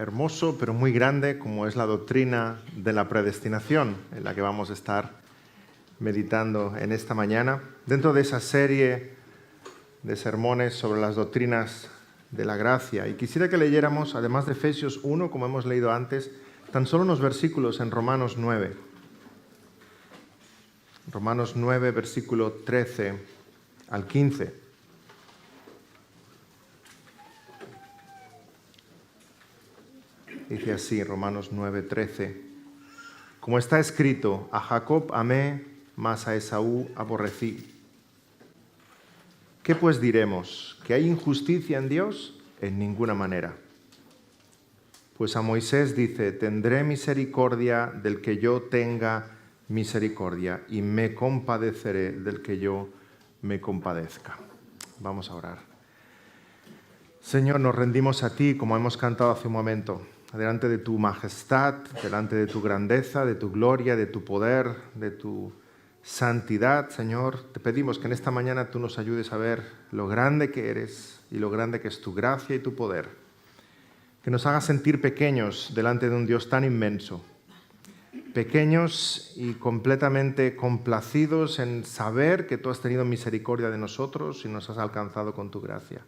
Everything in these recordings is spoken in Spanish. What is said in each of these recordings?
hermoso, pero muy grande, como es la doctrina de la predestinación, en la que vamos a estar meditando en esta mañana. Dentro de esa serie de sermones sobre las doctrinas de la gracia. Y quisiera que leyéramos, además de Efesios 1, como hemos leído antes, tan solo unos versículos en Romanos 9. Romanos 9, versículo 13 al 15. Dice así, Romanos 9, 13. Como está escrito, a Jacob amé, mas a Esaú aborrecí. ¿Qué pues diremos? ¿Que hay injusticia en Dios? En ninguna manera. Pues a Moisés dice, tendré misericordia del que yo tenga misericordia y me compadeceré del que yo me compadezca. Vamos a orar. Señor, nos rendimos a ti, como hemos cantado hace un momento, delante de tu majestad, delante de tu grandeza, de tu gloria, de tu poder, de tu santidad, Señor. Te pedimos que en esta mañana tú nos ayudes a ver lo grande que eres y lo grande que es tu gracia y tu poder. Que nos hagas sentir pequeños delante de un Dios tan inmenso. Pequeños y completamente complacidos en saber que tú has tenido misericordia de nosotros y nos has alcanzado con tu gracia.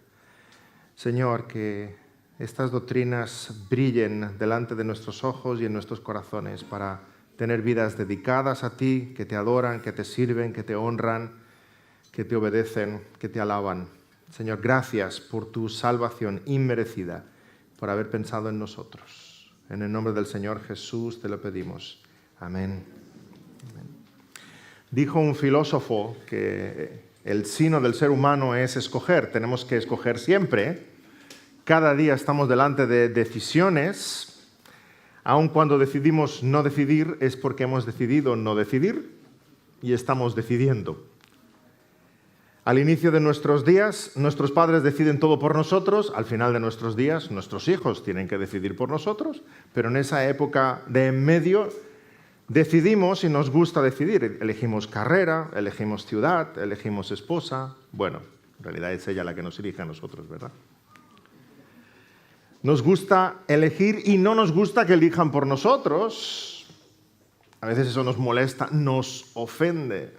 Señor, que estas doctrinas brillen delante de nuestros ojos y en nuestros corazones para tener vidas dedicadas a ti, que te adoran, que te sirven, que te honran, que te obedecen, que te alaban. Señor, gracias por tu salvación inmerecida, por haber pensado en nosotros. En el nombre del Señor Jesús te lo pedimos. Amén. Amén. Dijo un filósofo que el sino del ser humano es escoger. Tenemos que escoger siempre. Cada día estamos delante de decisiones. Aun cuando decidimos no decidir es porque hemos decidido no decidir y estamos decidiendo. Al inicio de nuestros días, nuestros padres deciden todo por nosotros. Al final de nuestros días, nuestros hijos tienen que decidir por nosotros. Pero en esa época de en medio, decidimos y nos gusta decidir. Elegimos carrera, elegimos ciudad, elegimos esposa. Bueno, en realidad es ella la que nos elige a nosotros, ¿verdad? Nos gusta elegir y no nos gusta que elijan por nosotros. A veces eso nos molesta, nos ofende.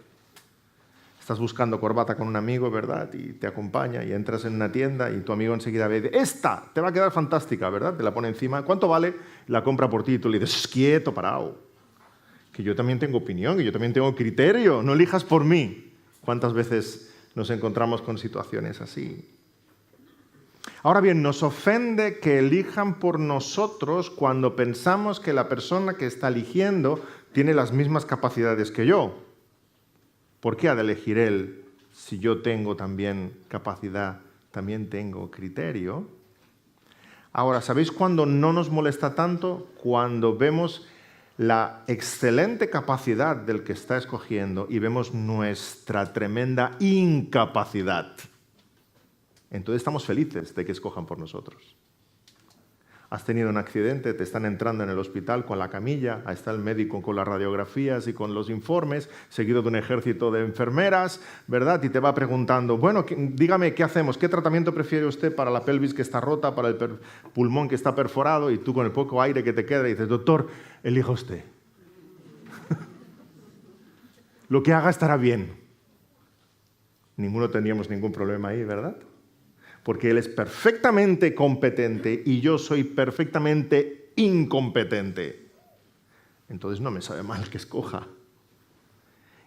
Estás buscando corbata con un amigo, ¿verdad? Y te acompaña y entras en una tienda y tu amigo enseguida ve, ¡esta te va a quedar fantástica!, ¿verdad? Te la pone encima. ¿Cuánto vale? La compra por ti y tú le dices, quieto, parado. Que yo también tengo opinión, que yo también tengo criterio. No elijas por mí. ¿Cuántas veces nos encontramos con situaciones así? Ahora bien, nos ofende que elijan por nosotros cuando pensamos que la persona que está eligiendo tiene las mismas capacidades que yo. ¿Por qué ha de elegir él si yo tengo también capacidad, también tengo criterio? Ahora, ¿sabéis cuándo no nos molesta tanto? Cuando vemos la excelente capacidad del que está escogiendo y vemos nuestra tremenda incapacidad. Entonces estamos felices de que escojan por nosotros. Has tenido un accidente, te están entrando en el hospital con la camilla, ahí está el médico con las radiografías y con los informes, seguido de un ejército de enfermeras, ¿verdad? Y te va preguntando, bueno, dígame, ¿qué hacemos? ¿Qué tratamiento prefiere usted para la pelvis que está rota, para el pulmón que está perforado? Y tú con el poco aire que te queda dices, doctor, elija usted. Lo que haga estará bien. Ninguno tendríamos ningún problema ahí, ¿verdad? Porque él es perfectamente competente y yo soy perfectamente incompetente. Entonces no me sabe mal que escoja.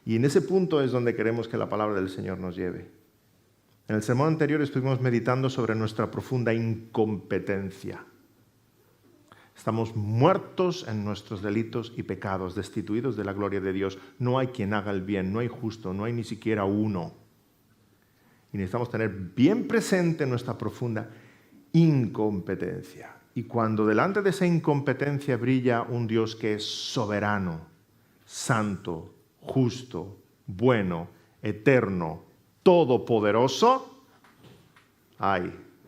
Y en ese punto es donde queremos que la palabra del Señor nos lleve. En el sermón anterior estuvimos meditando sobre nuestra profunda incompetencia. Estamos muertos en nuestros delitos y pecados, destituidos de la gloria de Dios. No hay quien haga el bien, no hay justo, no hay ni siquiera uno. Y necesitamos tener bien presente nuestra profunda incompetencia. Y cuando delante de esa incompetencia brilla un Dios que es soberano, santo, justo, bueno, eterno, todopoderoso,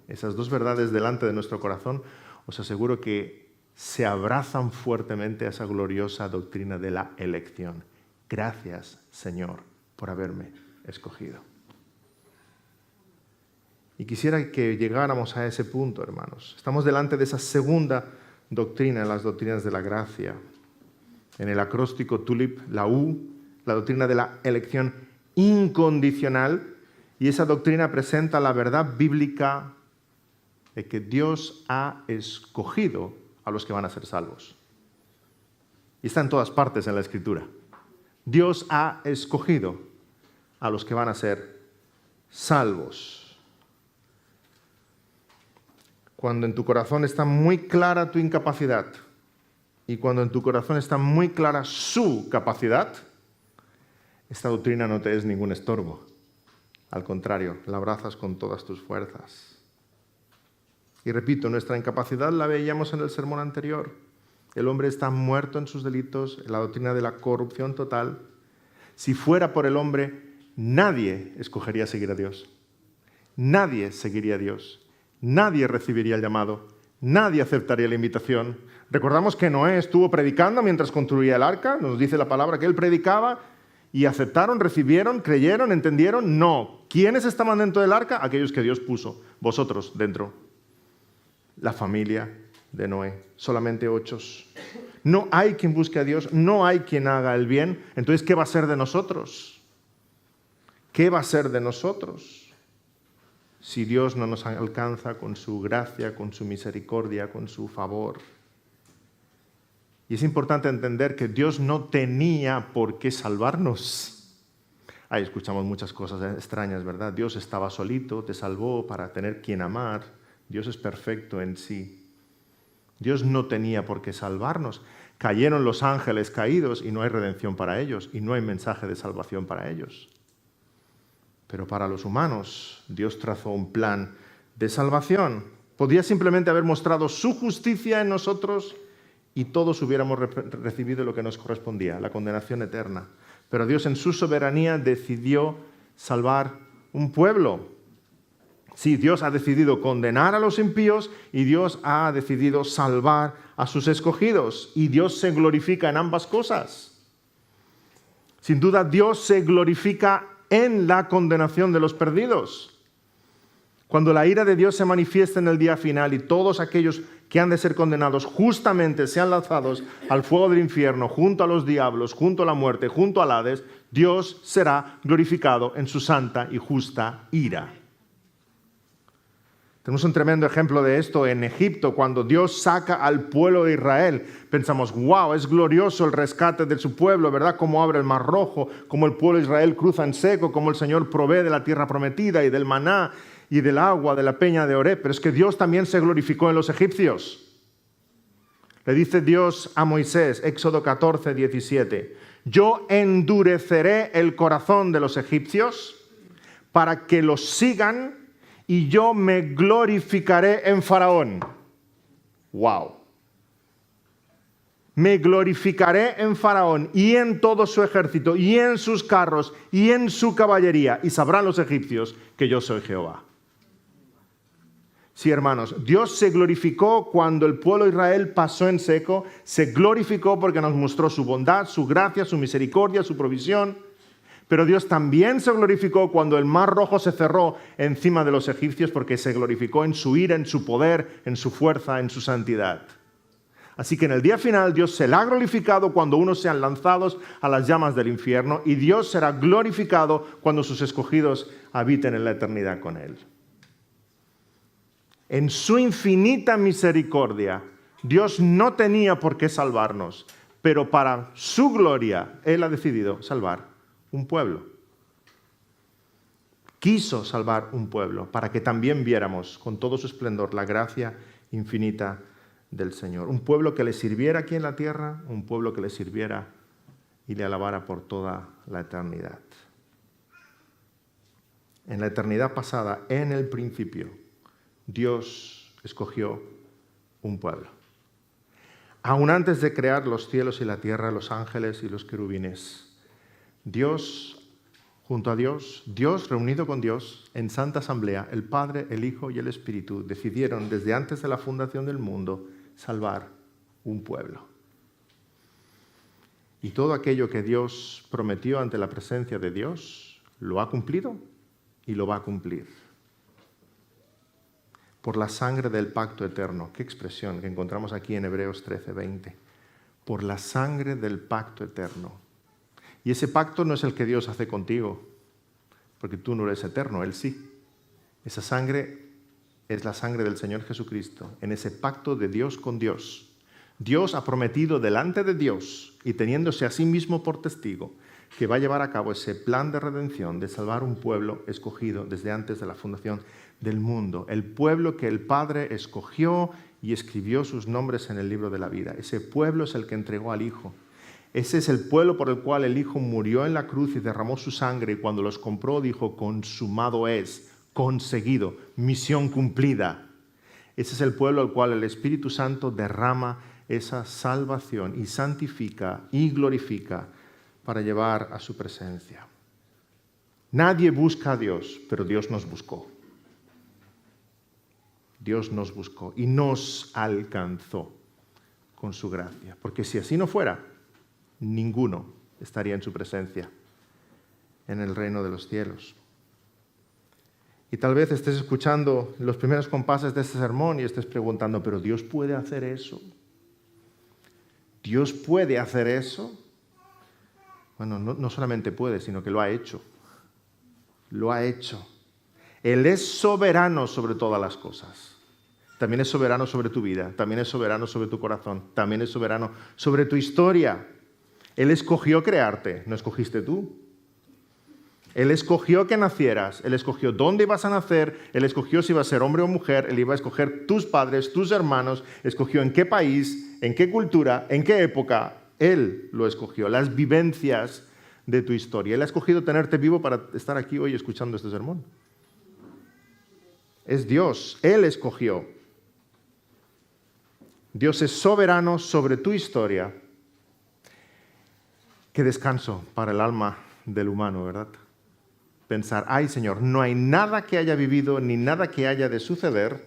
esas dos verdades delante de nuestro corazón, os aseguro que se abrazan fuertemente a esa gloriosa doctrina de la elección. Gracias, Señor, por haberme escogido. Y quisiera que llegáramos a ese punto, hermanos. Estamos delante de esa segunda doctrina en las doctrinas de la gracia. En el acróstico TULIP, la U, la doctrina de la elección incondicional, y esa doctrina presenta la verdad bíblica de que Dios ha escogido a los que van a ser salvos. Y está en todas partes en la Escritura. Dios ha escogido a los que van a ser salvos. Cuando en tu corazón está muy clara tu incapacidad y cuando en tu corazón está muy clara su capacidad, esta doctrina no te es ningún estorbo. Al contrario, la abrazas con todas tus fuerzas. Y repito, nuestra incapacidad la veíamos en el sermón anterior. El hombre está muerto en sus delitos, en la doctrina de la corrupción total. Si fuera por el hombre, nadie escogería seguir a Dios. Nadie seguiría a Dios. Nadie recibiría el llamado. Nadie aceptaría la invitación. Recordamos que Noé estuvo predicando mientras construía el arca. Nos dice la palabra que él predicaba y aceptaron, recibieron, creyeron, entendieron. No. ¿Quiénes estaban dentro del arca? Aquellos que Dios puso. Vosotros dentro. La familia de Noé. Solamente 8. No hay quien busque a Dios. No hay quien haga el bien. Entonces, ¿qué va a ser de nosotros? ¿Qué va a ser de nosotros si Dios no nos alcanza con su gracia, con su misericordia, con su favor? Y es importante entender que Dios no tenía por qué salvarnos. Ahí escuchamos muchas cosas extrañas, ¿verdad? Dios estaba solito, te salvó para tener quien amar. Dios es perfecto en sí. Dios no tenía por qué salvarnos. Cayeron los ángeles caídos y no hay redención para ellos y no hay mensaje de salvación para ellos. Pero para los humanos, Dios trazó un plan de salvación. Podía simplemente haber mostrado su justicia en nosotros y todos hubiéramos recibido lo que nos correspondía, la condenación eterna. Pero Dios en su soberanía decidió salvar un pueblo. Sí, Dios ha decidido condenar a los impíos y Dios ha decidido salvar a sus escogidos. Y Dios se glorifica en ambas cosas. Sin duda, Dios se glorifica en la condenación de los perdidos. Cuando la ira de Dios se manifiesta en el día final y todos aquellos que han de ser condenados justamente sean lanzados al fuego del infierno, junto a los diablos, junto a la muerte, junto al Hades, Dios será glorificado en su santa y justa ira. Tenemos un tremendo ejemplo de esto en Egipto, cuando Dios saca al pueblo de Israel. Pensamos, wow, es glorioso el rescate de su pueblo, ¿verdad? Cómo abre el Mar Rojo, cómo el pueblo de Israel cruza en seco, cómo el Señor provee de la tierra prometida y del maná y del agua de la peña de Oreb. Pero es que Dios también se glorificó en los egipcios. Le dice Dios a Moisés, Éxodo 14, 17, yo endureceré el corazón de los egipcios para que los sigan y yo me glorificaré en Faraón. ¡Wow! Me glorificaré en Faraón y en todo su ejército y en sus carros y en su caballería. Y sabrán los egipcios que yo soy Jehová. Sí, hermanos, Dios se glorificó cuando el pueblo de Israel pasó en seco. Se glorificó porque nos mostró su bondad, su gracia, su misericordia, su provisión. Pero Dios también se glorificó cuando el Mar Rojo se cerró encima de los egipcios porque se glorificó en su ira, en su poder, en su fuerza, en su santidad. Así que en el día final Dios será glorificado cuando unos sean lanzados a las llamas del infierno y Dios será glorificado cuando sus escogidos habiten en la eternidad con Él. En su infinita misericordia, Dios no tenía por qué salvarnos, pero para su gloria Él ha decidido salvar un pueblo. Quiso salvar un pueblo para que también viéramos con todo su esplendor la gracia infinita del Señor. Un pueblo que le sirviera aquí en la tierra, un pueblo que le sirviera y le alabara por toda la eternidad. En la eternidad pasada, en el principio, Dios escogió un pueblo. Aún antes de crear los cielos y la tierra, los ángeles y los querubines, Dios, junto a Dios, Dios reunido con Dios, en santa asamblea, el Padre, el Hijo y el Espíritu decidieron desde antes de la fundación del mundo salvar un pueblo. Y todo aquello que Dios prometió ante la presencia de Dios, lo ha cumplido y lo va a cumplir. por la sangre del pacto eterno. Qué expresión que encontramos aquí en Hebreos 13:20. Por la sangre del pacto eterno. Y ese pacto no es el que Dios hace contigo, porque tú no eres eterno, Él sí. Esa sangre es la sangre del Señor Jesucristo, en ese pacto de Dios con Dios. Dios ha prometido delante de Dios y teniéndose a sí mismo por testigo que va a llevar a cabo ese plan de redención, de salvar un pueblo escogido desde antes de la fundación del mundo. El pueblo que el Padre escogió y escribió sus nombres en el libro de la vida. Ese pueblo es el que entregó al Hijo. Ese es el pueblo por el cual el Hijo murió en la cruz y derramó su sangre, y cuando los compró dijo: consumado es, conseguido, misión cumplida. Ese es el pueblo al cual el Espíritu Santo derrama esa salvación y santifica y glorifica para llevar a su presencia. Nadie busca a Dios, pero Dios nos buscó. Dios nos buscó y nos alcanzó con su gracia. Porque si así no fuera, ninguno estaría en su presencia en el reino de los cielos. Y tal vez estés escuchando los primeros compases de este sermón y estés preguntando: ¿pero Dios puede hacer eso? ¿Dios puede hacer eso? Bueno, no solamente puede, sino que lo ha hecho. Lo ha hecho. Él es soberano sobre todas las cosas. También es soberano sobre tu vida, también es soberano sobre tu corazón, también es soberano sobre tu historia. Él escogió crearte, no escogiste tú. Él escogió que nacieras, Él escogió dónde ibas a nacer, Él escogió si ibas a ser hombre o mujer, Él iba a escoger tus padres, tus hermanos, escogió en qué país, en qué cultura, en qué época. Él lo escogió, las vivencias de tu historia. Él ha escogido tenerte vivo para estar aquí hoy escuchando este sermón. Es Dios, Él escogió. Dios es soberano sobre tu historia. Qué descanso para el alma del humano, ¿verdad? Pensar: ay Señor, no hay nada que haya vivido ni nada que haya de suceder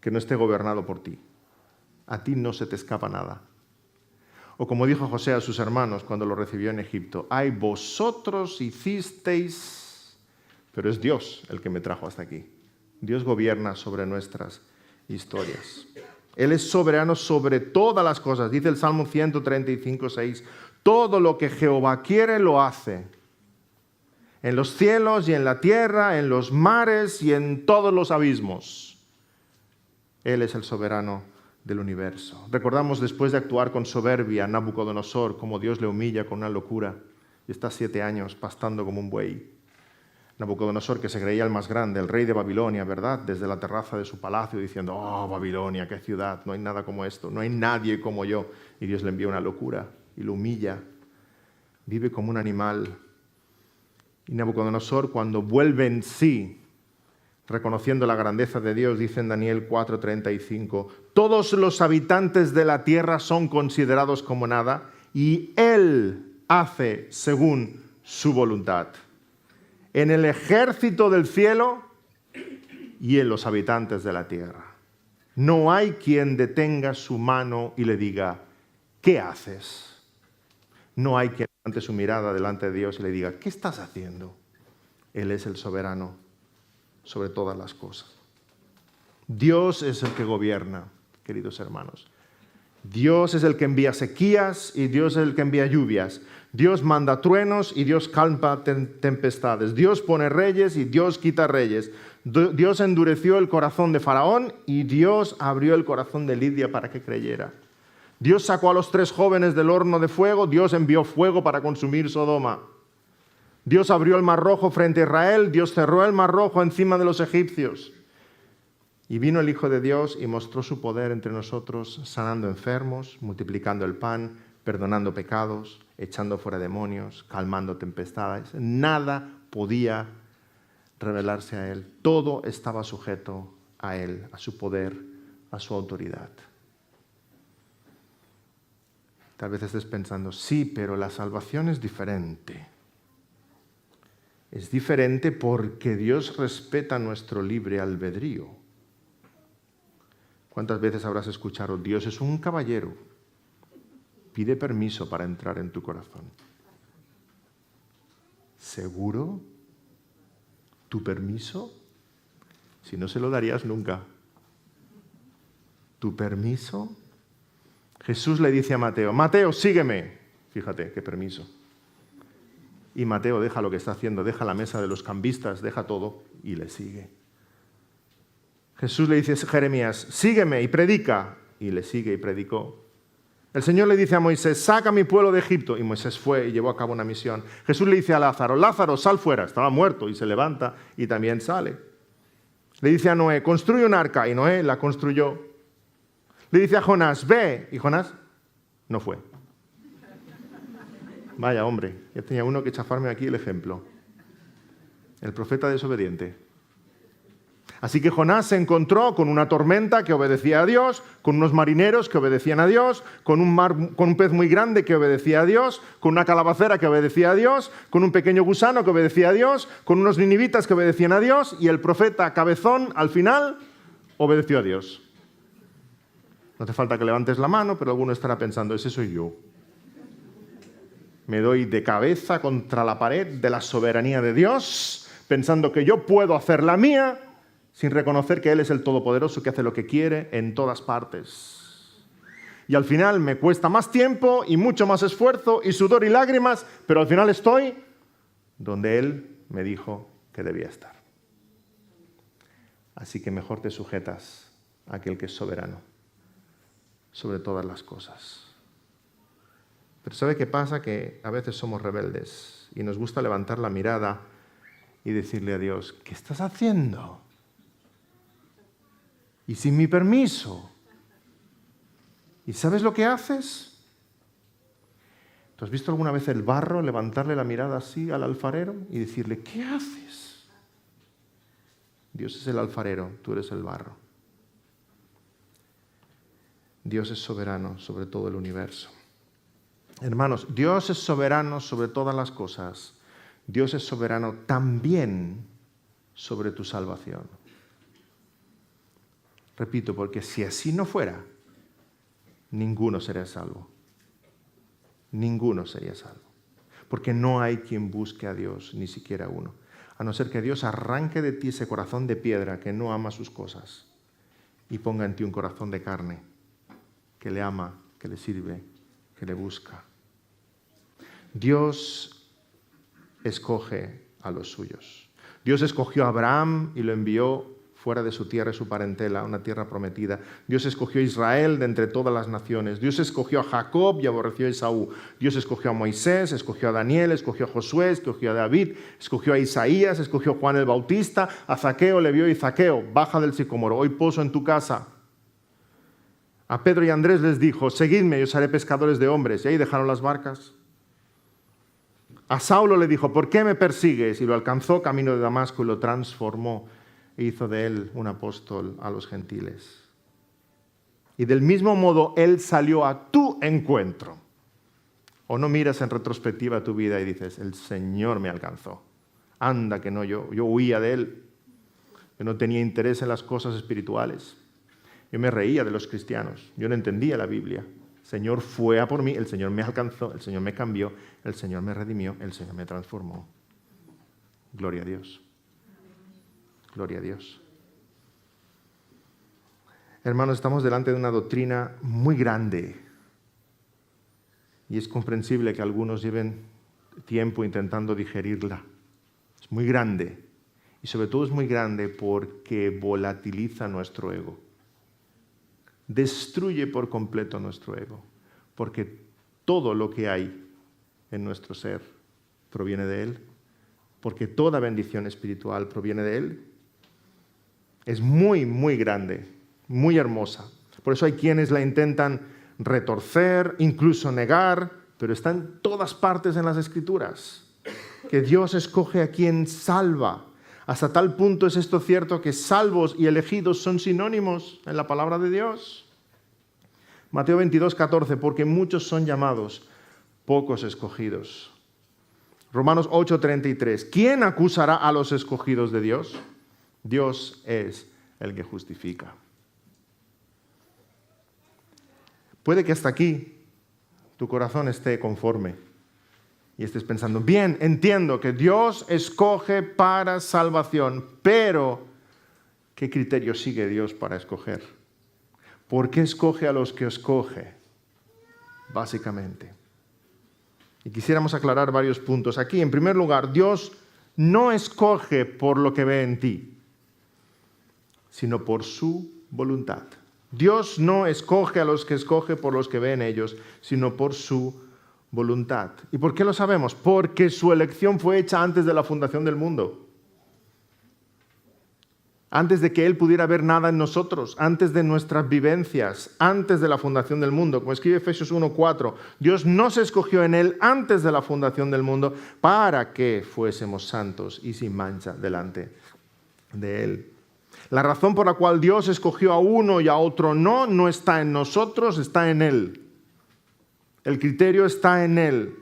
que no esté gobernado por ti. A ti no se te escapa nada. O como dijo José a sus hermanos cuando lo recibió en Egipto: ay, vosotros hicisteis, pero es Dios el que me trajo hasta aquí. Dios gobierna sobre nuestras historias. Él es soberano sobre todas las cosas. Dice el Salmo 135:6, todo lo que Jehová quiere lo hace. En los cielos y en la tierra, en los mares y en todos los abismos. Él es el soberano del universo. Recordamos, después de actuar con soberbia, Nabucodonosor, como Dios le humilla con una locura y está 7 años pastando como un buey. Nabucodonosor, que se creía el más grande, el rey de Babilonia, ¿verdad? Desde la terraza de su palacio diciendo: oh, Babilonia, qué ciudad, no hay nada como esto, no hay nadie como yo. Y Dios le envía una locura y lo humilla. Vive como un animal. Y Nabucodonosor, cuando vuelve en sí, reconociendo la grandeza de Dios, dice en Daniel 4:35, todos los habitantes de la tierra son considerados como nada y Él hace según su voluntad. En el ejército del cielo y en los habitantes de la tierra. No hay quien detenga su mano y le diga: ¿qué haces? No hay quien levante su mirada delante de Dios y le diga: ¿qué estás haciendo? Él es el soberano sobre todas las cosas. Dios es el que gobierna, queridos hermanos. Dios es el que envía sequías y Dios es el que envía lluvias. Dios manda truenos y Dios calma tempestades. Dios pone reyes y Dios quita reyes. Dios endureció el corazón de Faraón y Dios abrió el corazón de Lidia para que creyera. Dios sacó a los 3 jóvenes del horno de fuego, Dios envió fuego para consumir Sodoma. Dios abrió el mar rojo frente a Israel, Dios cerró el mar rojo encima de los egipcios. Y vino el Hijo de Dios y mostró su poder entre nosotros, sanando enfermos, multiplicando el pan, perdonando pecados, echando fuera demonios, calmando tempestades. Nada podía revelarse a Él. Todo estaba sujeto a Él, a su poder, a su autoridad. Tal vez estés pensando: sí, pero la salvación es diferente. Es diferente porque Dios respeta nuestro libre albedrío. ¿Cuántas veces habrás escuchado: Dios es un caballero, pide permiso para entrar en tu corazón? ¿Seguro? ¿Tu permiso? Si no, se lo darías nunca. ¿Tu permiso? Jesús le dice a Mateo, Mateo, sígueme. Fíjate, qué permiso. Y Mateo deja lo que está haciendo, deja la mesa de los cambistas, deja todo y le sigue. Jesús le dice a Jeremías, sígueme y predica. Y le sigue y predicó. El Señor le dice a Moisés, saca a mi pueblo de Egipto. Y Moisés fue y llevó a cabo una misión. Jesús le dice a Lázaro, Lázaro, sal fuera. Estaba muerto y se levanta y también sale. Le dice a Noé, construye un arca. Y Noé la construyó. Le dice a Jonás, ve. Y Jonás no fue. Vaya hombre, ya tenía uno que chafarme aquí el ejemplo. El profeta desobediente. Así que Jonás se encontró con una tormenta que obedecía a Dios, con unos marineros que obedecían a Dios, con un pez muy grande que obedecía a Dios, con una calabacera que obedecía a Dios, con un pequeño gusano que obedecía a Dios, con unos ninivitas que obedecían a Dios, y el profeta cabezón, al final, obedeció a Dios. No hace falta que levantes la mano, pero alguno estará pensando, ese soy yo. Me doy de cabeza contra la pared de la soberanía de Dios, pensando que yo puedo hacer la mía, sin reconocer que Él es el Todopoderoso que hace lo que quiere en todas partes. Y al final me cuesta más tiempo y mucho más esfuerzo y sudor y lágrimas, pero al final estoy donde Él me dijo que debía estar. Así que mejor te sujetas a aquel que es soberano sobre todas las cosas. Pero ¿sabe qué pasa? Que a veces somos rebeldes y nos gusta levantar la mirada y decirle a Dios, ¿qué estás haciendo? Y sin mi permiso. ¿Y sabes lo que haces? ¿Tú has visto alguna vez el barro levantarle la mirada así al alfarero y decirle, ¿qué haces? Dios es el alfarero, tú eres el barro. Dios es soberano sobre todo el universo. Hermanos, Dios es soberano sobre todas las cosas. Dios es soberano también sobre tu salvación. Repito, porque si así no fuera, ninguno sería salvo. Ninguno sería salvo. Porque no hay quien busque a Dios, ni siquiera uno. A no ser que Dios arranque de ti ese corazón de piedra que no ama sus cosas y ponga en ti un corazón de carne que le ama, que le sirve, que le busca. Dios escoge a los suyos. Dios escogió a Abraham y lo envió fuera de su tierra y su parentela, una tierra prometida. Dios escogió a Israel de entre todas las naciones. Dios escogió a Jacob y aborreció a Esaú. Dios escogió a Moisés, escogió a Daniel, escogió a Josué, escogió a David, escogió a Isaías, escogió a Juan el Bautista, a Zaqueo le vio y Zaqueo, baja del sicómoro, hoy poso en tu casa. A Pedro y Andrés les dijo, seguidme y os haré pescadores de hombres. Y ahí dejaron las barcas. A Saulo le dijo, ¿por qué me persigues? Y lo alcanzó camino de Damasco y lo transformó e hizo de él un apóstol a los gentiles. Y del mismo modo, él salió a tu encuentro. O no miras en retrospectiva tu vida y dices, el Señor me alcanzó. Anda que no, yo huía de él. Yo no tenía interés en las cosas espirituales. Yo me reía de los cristianos. Yo no entendía la Biblia. El Señor fue a por mí, el Señor me alcanzó, el Señor me cambió, el Señor me redimió, el Señor me transformó. Gloria a Dios. Gloria a Dios. Hermanos, estamos delante de una doctrina muy grande y es comprensible que algunos lleven tiempo intentando digerirla. Es muy grande y sobre todo es muy grande porque volatiliza nuestro ego. Destruye por completo nuestro ego, porque todo lo que hay en nuestro ser proviene de Él, porque toda bendición espiritual proviene de Él. Es muy, muy grande, muy hermosa. Por eso hay quienes la intentan retorcer, incluso negar, pero está en todas partes en las Escrituras, que Dios escoge a quien salva. Hasta tal punto es esto cierto que salvos y elegidos son sinónimos en la palabra de Dios. Mateo 22, 14, porque muchos son llamados, pocos escogidos. Romanos 8, 33, ¿quién acusará a los escogidos de Dios? Dios es el que justifica. Puede que hasta aquí tu corazón esté conforme y estés pensando, bien, entiendo que Dios escoge para salvación, pero ¿qué criterio sigue Dios para escoger? ¿Por qué escoge a los que escoge? Básicamente. Y quisiéramos aclarar varios puntos aquí. En primer lugar, Dios no escoge por lo que ve en ti, sino por su voluntad. Dios no escoge a los que escoge por los que ve en ellos, sino por su voluntad. ¿Y por qué lo sabemos? Porque su elección fue hecha antes de la fundación del mundo. Antes de que Él pudiera ver nada en nosotros, antes de nuestras vivencias, antes de la fundación del mundo. Como escribe Efesios 1:4, Dios nos escogió en Él antes de la fundación del mundo para que fuésemos santos y sin mancha delante de Él. La razón por la cual Dios escogió a uno y a otro no está en nosotros, está en Él. El criterio está en Él.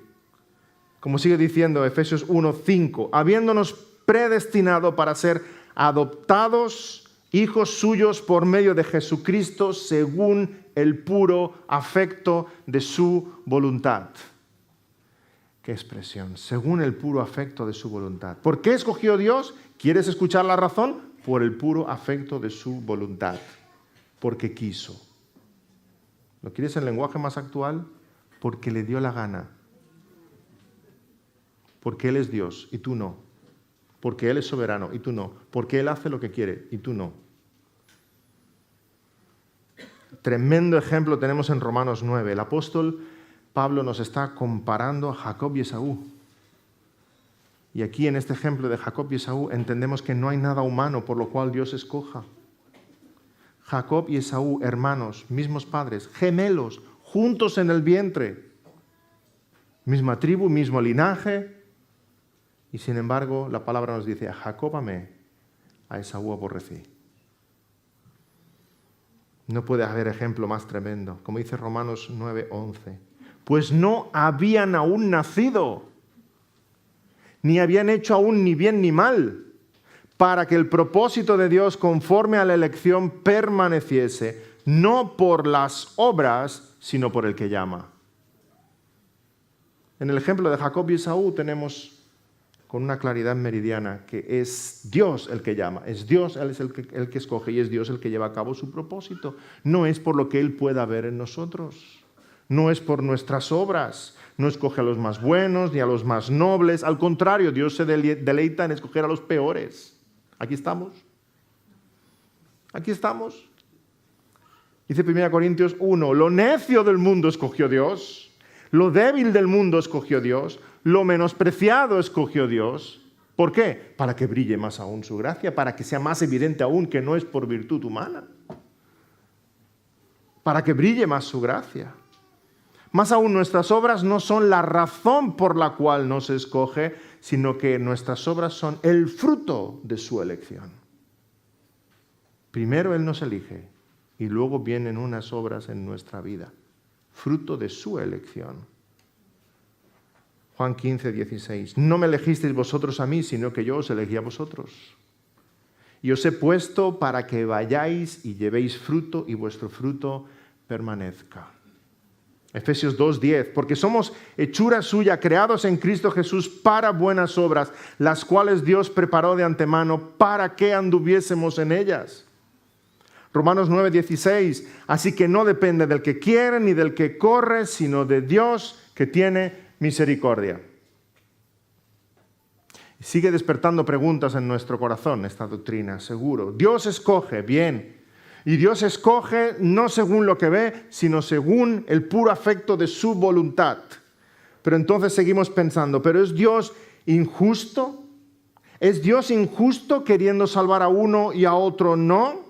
Como sigue diciendo Efesios 1:5, habiéndonos predestinado para ser adoptados hijos suyos por medio de Jesucristo según el puro afecto de su voluntad. ¿Qué expresión? Según el puro afecto de su voluntad. ¿Por qué escogió Dios? ¿Quieres escuchar la razón? Por el puro afecto de su voluntad. Porque quiso. ¿Lo quieres en lenguaje más actual? Porque le dio la gana. Porque Él es Dios y tú no. Porque Él es soberano y tú no. Porque Él hace lo que quiere y tú no. Tremendo ejemplo tenemos en Romanos 9. El apóstol Pablo nos está comparando a Jacob y Esaú. Y aquí en este ejemplo de Jacob y Esaú entendemos que no hay nada humano por lo cual Dios escoja. Jacob y Esaú, hermanos, mismos padres, gemelos, juntos en el vientre. Misma tribu, mismo linaje. Y sin embargo, la palabra nos dice, a Jacob amé, a Esaú aborrecí. No puede haber ejemplo más tremendo. Como dice Romanos 9:11. Pues no habían aún nacido, ni habían hecho aún ni bien ni mal, para que el propósito de Dios conforme a la elección permaneciese, no por las obras, sino por el que llama. En el ejemplo de Jacob y Esaú tenemos con una claridad meridiana que es Dios el que llama, es Dios Él es el que escoge y es Dios el que lleva a cabo su propósito. No es por lo que Él pueda ver en nosotros, no es por nuestras obras, no escoge a los más buenos ni a los más nobles, al contrario, Dios se deleita en escoger a los peores. Aquí estamos. Aquí estamos. Dice 1 Corintios 1, lo necio del mundo escogió Dios, lo débil del mundo escogió Dios, lo menospreciado escogió Dios. ¿Por qué? Para que brille más aún su gracia, para que sea más evidente aún que no es por virtud humana. Para que brille más su gracia. Más aún, nuestras obras no son la razón por la cual nos escoge, sino que nuestras obras son el fruto de su elección. Primero Él nos elige y luego vienen unas obras en nuestra vida, fruto de su elección. Juan 15:16. No me elegisteis vosotros a mí, sino que yo os elegí a vosotros. Y os he puesto para que vayáis y llevéis fruto y vuestro fruto permanezca. Efesios 2:10. Porque somos hechura suya, creados en Cristo Jesús para buenas obras, las cuales Dios preparó de antemano para que anduviésemos en ellas. Romanos 9:16. Así que no depende del que quiere ni del que corre, sino de Dios que tiene misericordia. Sigue despertando preguntas en nuestro corazón esta doctrina, seguro. Dios escoge, bien. Y Dios escoge no según lo que ve, sino según el puro afecto de su voluntad. Pero entonces seguimos pensando, ¿pero es Dios injusto? ¿Es Dios injusto queriendo salvar a uno y a otro no?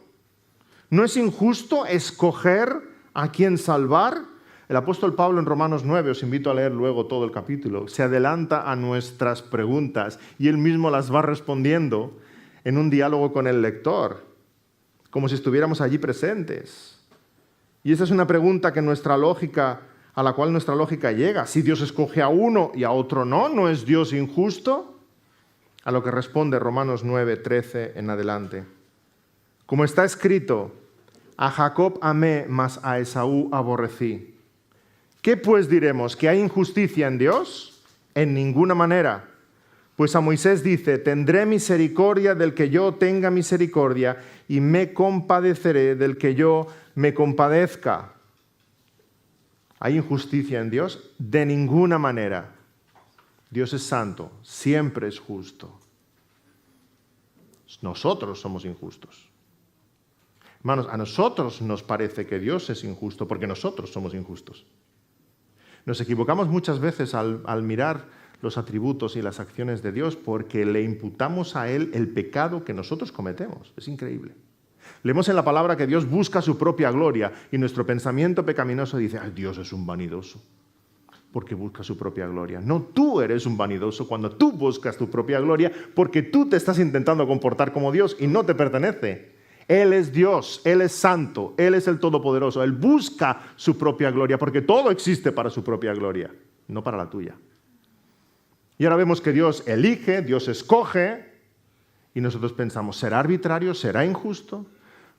¿No es injusto escoger a quién salvar? El apóstol Pablo en Romanos 9, os invito a leer luego todo el capítulo, se adelanta a nuestras preguntas y él mismo las va respondiendo en un diálogo con el lector, como si estuviéramos allí presentes. Y esa es una pregunta a la cual nuestra lógica llega. Si Dios escoge a uno y a otro no, ¿no es Dios injusto? A lo que responde Romanos 9, 13 en adelante. Como está escrito, a Jacob amé, mas a Esaú aborrecí. ¿Qué pues diremos? ¿Que hay injusticia en Dios? En ninguna manera. Pues a Moisés dice, tendré misericordia del que yo tenga misericordia y me compadeceré del que yo me compadezca. ¿Hay injusticia en Dios? De ninguna manera. Dios es santo, siempre es justo. Nosotros somos injustos. Hermanos, a nosotros nos parece que Dios es injusto porque nosotros somos injustos. Nos equivocamos muchas veces al mirar los atributos y las acciones de Dios porque le imputamos a Él el pecado que nosotros cometemos. Es increíble. Leemos en la palabra que Dios busca su propia gloria y nuestro pensamiento pecaminoso dice, ay, Dios es un vanidoso porque busca su propia gloria. No, tú eres un vanidoso cuando tú buscas tu propia gloria porque tú te estás intentando comportar como Dios y no te pertenece. Él es Dios, Él es santo, Él es el Todopoderoso. Él busca su propia gloria porque todo existe para su propia gloria, no para la tuya. Y ahora vemos que Dios elige, Dios escoge y nosotros pensamos, ¿será arbitrario? ¿Será injusto?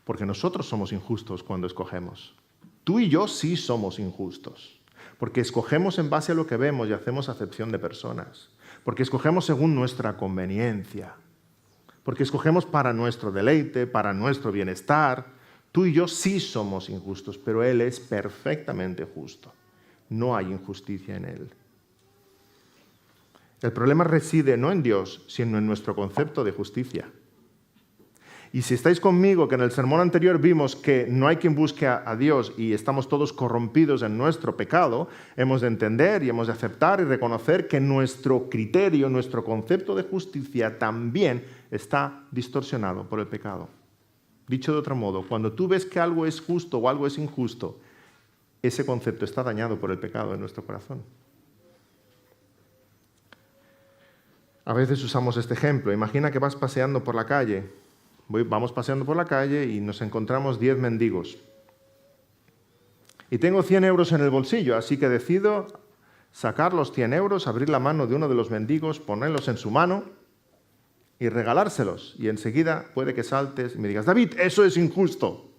Porque nosotros somos injustos cuando escogemos. Tú y yo sí somos injustos. Porque escogemos en base a lo que vemos y hacemos acepción de personas. Porque escogemos según nuestra conveniencia. Porque escogemos para nuestro deleite, para nuestro bienestar. Tú y yo sí somos injustos, pero Él es perfectamente justo. No hay injusticia en Él. El problema reside no en Dios, sino en nuestro concepto de justicia. Y si estáis conmigo, que en el sermón anterior vimos que no hay quien busque a Dios y estamos todos corrompidos en nuestro pecado, hemos de entender y hemos de aceptar y reconocer que nuestro criterio, nuestro concepto de justicia también está distorsionado por el pecado. Dicho de otro modo, cuando tú ves que algo es justo o algo es injusto, ese concepto está dañado por el pecado en nuestro corazón. A veces usamos este ejemplo. Imagina que vas paseando por la calle. Vamos paseando por la calle y nos encontramos 10 mendigos. Y tengo 100 euros en el bolsillo, así que decido sacar los 100 euros, abrir la mano de uno de los mendigos, ponerlos en su mano y regalárselos. Y enseguida puede que saltes y me digas, David, eso es injusto.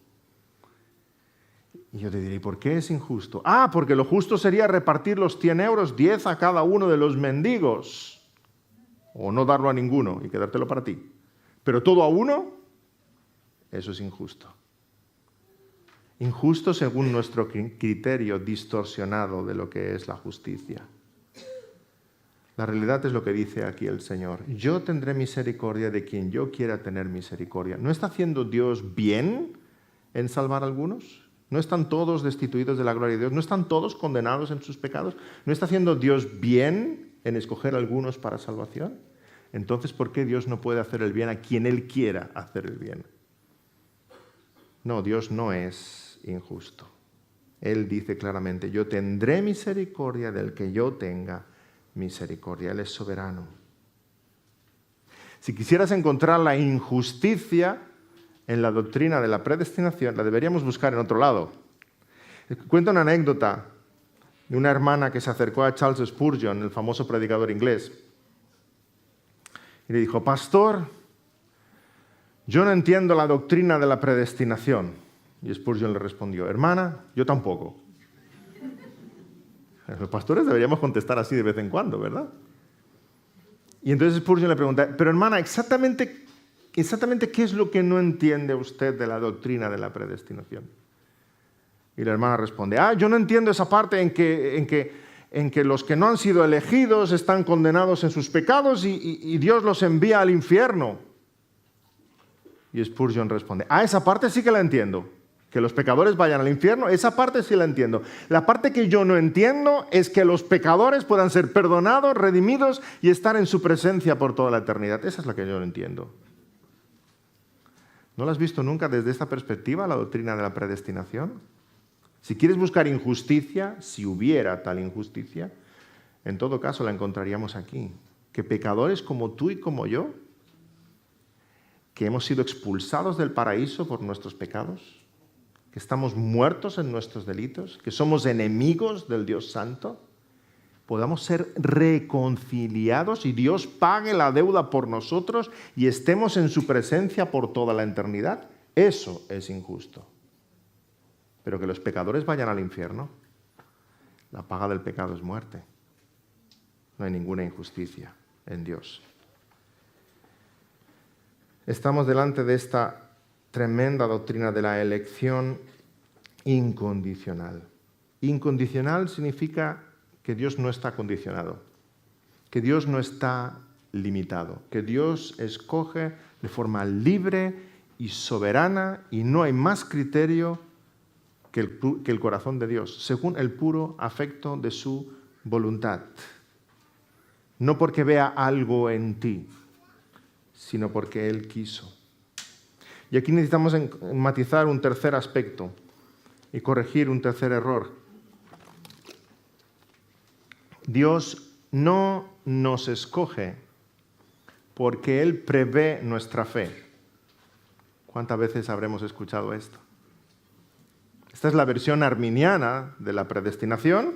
Y yo te diré, ¿por qué es injusto? Ah, porque lo justo sería repartir los 100 euros, 10 a cada uno de los mendigos. O no darlo a ninguno y quedártelo para ti. Pero todo a uno, eso es injusto. Injusto según nuestro criterio distorsionado de lo que es la justicia. La realidad es lo que dice aquí el Señor. Yo tendré misericordia de quien yo quiera tener misericordia. ¿No está haciendo Dios bien en salvar a algunos? ¿No están todos destituidos de la gloria de Dios? ¿No están todos condenados en sus pecados? ¿No está haciendo Dios bien en escoger a algunos para salvación? Entonces, ¿por qué Dios no puede hacer el bien a quien Él quiera hacer el bien? No, Dios no es injusto. Él dice claramente, yo tendré misericordia del que yo tenga misericordia. Él es soberano. Si quisieras encontrar la injusticia en la doctrina de la predestinación, la deberíamos buscar en otro lado. Cuento una anécdota de una hermana que se acercó a Charles Spurgeon, el famoso predicador inglés, y le dijo, pastor, yo no entiendo la doctrina de la predestinación. Y Spurgeon le respondió, hermana, yo tampoco. Los pastores deberíamos contestar así de vez en cuando, ¿verdad? Y entonces Spurgeon le pregunta, pero hermana, exactamente qué es lo que no entiende usted de la doctrina de la predestinación. Y la hermana responde, yo no entiendo esa parte en que los que no han sido elegidos están condenados en sus pecados y Dios los envía al infierno. Y Spurgeon responde, esa parte sí que la entiendo, que los pecadores vayan al infierno, esa parte sí la entiendo. La parte que yo no entiendo es que los pecadores puedan ser perdonados, redimidos y estar en su presencia por toda la eternidad. Esa es la que yo no entiendo. ¿No la has visto nunca desde esta perspectiva, la doctrina de la predestinación? Si quieres buscar injusticia, si hubiera tal injusticia, en todo caso la encontraríamos aquí. Que pecadores como tú y como yo, que hemos sido expulsados del paraíso por nuestros pecados, que estamos muertos en nuestros delitos, que somos enemigos del Dios Santo, podamos ser reconciliados y Dios pague la deuda por nosotros y estemos en su presencia por toda la eternidad. Eso es injusto. Pero que los pecadores vayan al infierno, la paga del pecado es muerte. No hay ninguna injusticia en Dios. Estamos delante de esta tremenda doctrina de la elección incondicional. Incondicional significa que Dios no está condicionado, que Dios no está limitado, que Dios escoge de forma libre y soberana y no hay más criterio que el corazón de Dios, según el puro afecto de su voluntad. No porque vea algo en ti, sino porque Él quiso. Y aquí necesitamos matizar un tercer aspecto y corregir un tercer error. Dios no nos escoge porque Él prevé nuestra fe. ¿Cuántas veces habremos escuchado esto? Esta es la versión arminiana de la predestinación,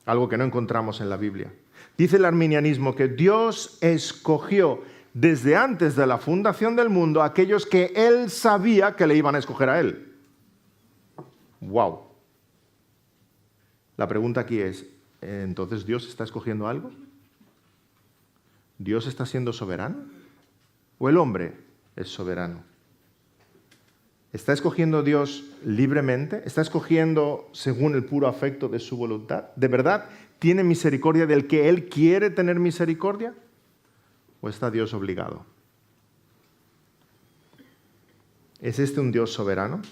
algo que no encontramos en la Biblia. Dice el arminianismo que Dios escogió desde antes de la fundación del mundo a aquellos que Él sabía que le iban a escoger a Él. ¡Wow! La pregunta aquí es, ¿entonces Dios está escogiendo algo? ¿Dios está siendo soberano? ¿O el hombre es soberano? ¿Está escogiendo Dios libremente? ¿Está escogiendo según el puro afecto de su voluntad? ¿De verdad tiene misericordia del que Él quiere tener misericordia? ¿O está Dios obligado? ¿Es este un Dios soberano?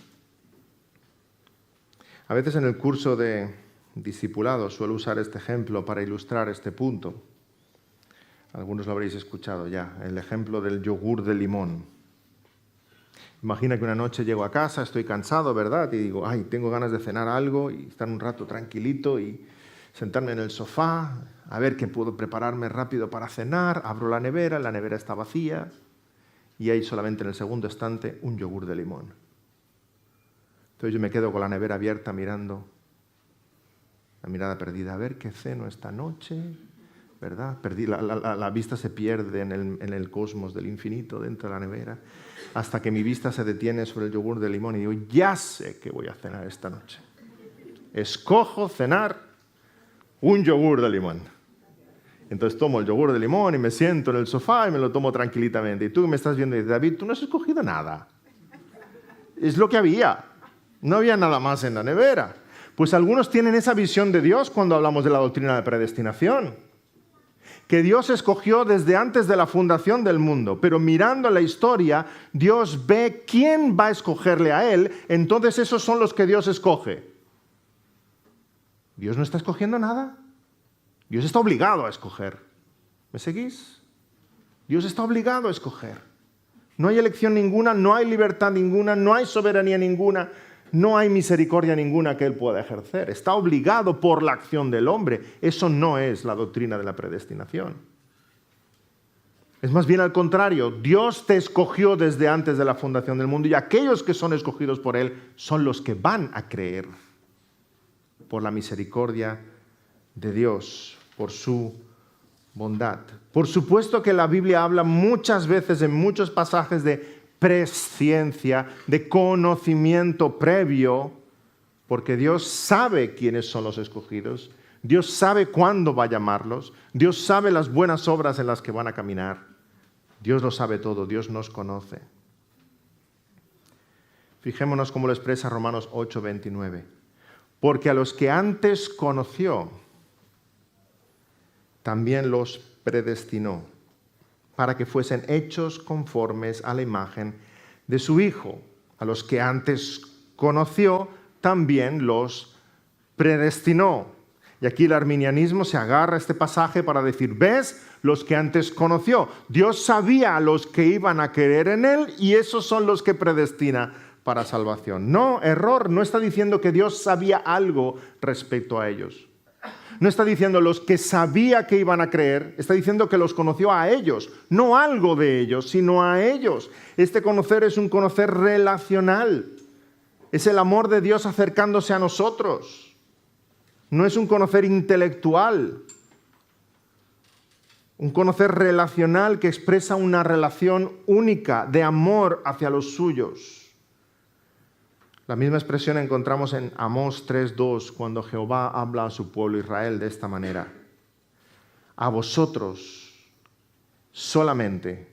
A veces en el curso de discipulado suelo usar este ejemplo para ilustrar este punto. Algunos lo habréis escuchado ya, el ejemplo del yogur de limón. Imagina que una noche llego a casa, estoy cansado, ¿verdad? Y digo, ay, tengo ganas de cenar algo y estar un rato tranquilito y sentarme en el sofá, a ver qué puedo prepararme rápido para cenar. Abro la nevera está vacía y hay solamente en el segundo estante un yogur de limón. Entonces yo me quedo con la nevera abierta mirando, la mirada perdida, a ver qué ceno esta noche, ¿verdad? La vista se pierde en el cosmos del infinito dentro de la nevera, hasta que mi vista se detiene sobre el yogur de limón y digo, ya sé qué voy a cenar esta noche. Escojo cenar un yogur de limón. Entonces tomo el yogur de limón y me siento en el sofá y me lo tomo tranquilitamente. Y tú que me estás viendo y dices, David, tú no has escogido nada. Es lo que había. No había nada más en la nevera. Pues algunos tienen esa visión de Dios cuando hablamos de la doctrina de predestinación. Que Dios escogió desde antes de la fundación del mundo, pero mirando la historia, Dios ve quién va a escogerle a Él, entonces esos son los que Dios escoge. Dios no está escogiendo nada. Dios está obligado a escoger. ¿Me seguís? Dios está obligado a escoger. No hay elección ninguna, no hay libertad ninguna, no hay soberanía ninguna, no hay misericordia ninguna que Él pueda ejercer. Está obligado por la acción del hombre. Eso no es la doctrina de la predestinación. Es más bien al contrario. Dios te escogió desde antes de la fundación del mundo y aquellos que son escogidos por Él son los que van a creer por la misericordia de Dios, por su bondad. Por supuesto que la Biblia habla muchas veces en muchos pasajes de presciencia, de conocimiento previo, porque Dios sabe quiénes son los escogidos, Dios sabe cuándo va a llamarlos, Dios sabe las buenas obras en las que van a caminar, Dios lo sabe todo, Dios nos conoce. Fijémonos cómo lo expresa Romanos 8:29. Porque a los que antes conoció, también los predestinó, para que fuesen hechos conformes a la imagen de su Hijo. A los que antes conoció, también los predestinó. Y aquí el arminianismo se agarra a este pasaje para decir, ¿ves? Los que antes conoció. Dios sabía a los que iban a creer en Él y esos son los que predestina para salvación. No, error, no está diciendo que Dios sabía algo respecto a ellos. No está diciendo los que sabía que iban a creer, está diciendo que los conoció a ellos, no algo de ellos, sino a ellos. Este conocer es un conocer relacional. Es el amor de Dios acercándose a nosotros. No es un conocer intelectual. Un conocer relacional que expresa una relación única de amor hacia los suyos. La misma expresión encontramos en Amós 3:2, cuando Jehová habla a su pueblo Israel de esta manera. A vosotros solamente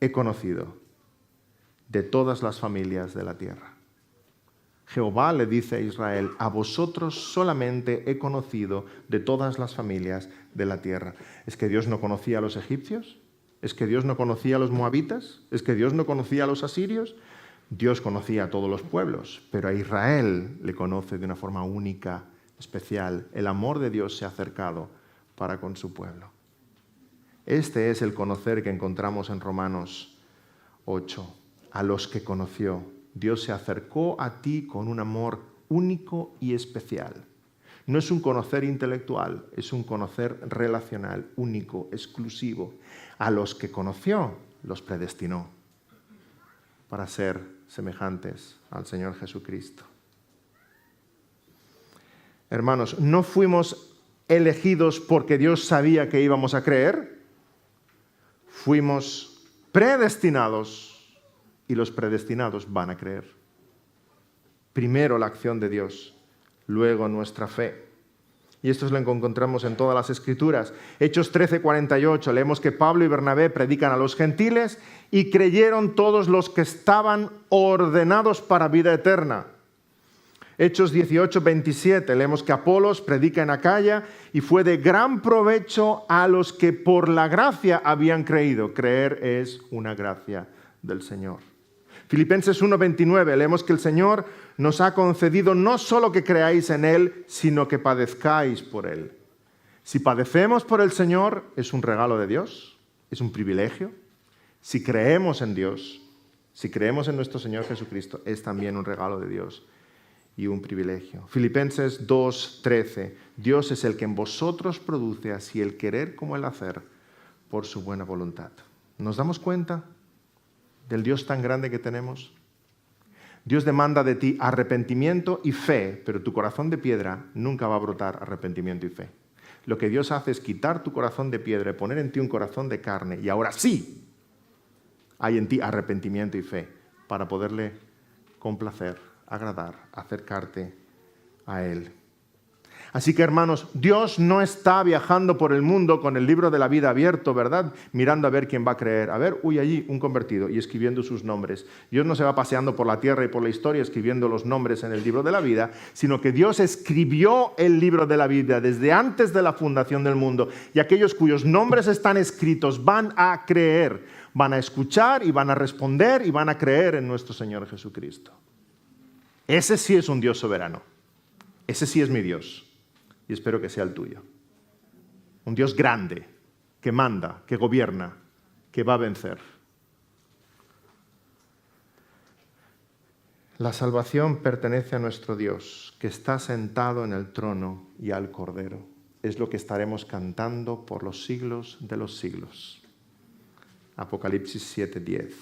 he conocido, de todas las familias de la tierra. Jehová le dice a Israel: a vosotros solamente he conocido de todas las familias de la tierra. ¿Es que Dios no conocía a los egipcios? ¿Es que Dios no conocía a los moabitas? ¿Es que Dios no conocía a los asirios? Dios conocía a todos los pueblos, pero a Israel le conoce de una forma única, especial. El amor de Dios se ha acercado para con su pueblo. Este es el conocer que encontramos en Romanos 8. A los que conoció, Dios se acercó a ti con un amor único y especial. No es un conocer intelectual, es un conocer relacional, único, exclusivo. A los que conoció, los predestinó para ser semejantes al Señor Jesucristo. Hermanos, no fuimos elegidos porque Dios sabía que íbamos a creer. Fuimos predestinados y los predestinados van a creer. Primero la acción de Dios, luego nuestra fe. Y esto es lo que encontramos en todas las Escrituras. Hechos 13:48, leemos que Pablo y Bernabé predican a los gentiles y creyeron todos los que estaban ordenados para vida eterna. Hechos 18:27, leemos que Apolos predica en Acaya y fue de gran provecho a los que por la gracia habían creído. Creer es una gracia del Señor. Filipenses 1:29, leemos que el Señor nos ha concedido no solo que creáis en Él, sino que padezcáis por Él. Si padecemos por el Señor, es un regalo de Dios, es un privilegio. Si creemos en Dios, si creemos en nuestro Señor Jesucristo, es también un regalo de Dios y un privilegio. Filipenses 2:13, Dios es el que en vosotros produce así el querer como el hacer por su buena voluntad. ¿Nos damos cuenta del Dios tan grande que tenemos? Dios demanda de ti arrepentimiento y fe, pero tu corazón de piedra nunca va a brotar arrepentimiento y fe. Lo que Dios hace es quitar tu corazón de piedra y poner en ti un corazón de carne, y ahora sí hay en ti arrepentimiento y fe para poderle complacer, agradar, acercarte a Él. Así que, hermanos, Dios no está viajando por el mundo con el libro de la vida abierto, ¿verdad? Mirando a ver quién va a creer. A ver, allí un convertido, y escribiendo sus nombres. Dios no se va paseando por la tierra y por la historia escribiendo los nombres en el libro de la vida, sino que Dios escribió el libro de la vida desde antes de la fundación del mundo. Y aquellos cuyos nombres están escritos van a creer, van a escuchar y van a responder y van a creer en nuestro Señor Jesucristo. Ese sí es un Dios soberano. Ese sí es mi Dios. Y espero que sea el tuyo. Un Dios grande, que manda, que gobierna, que va a vencer. La salvación pertenece a nuestro Dios, que está sentado en el trono y al Cordero. Es lo que estaremos cantando por los siglos de los siglos. Apocalipsis 7:10.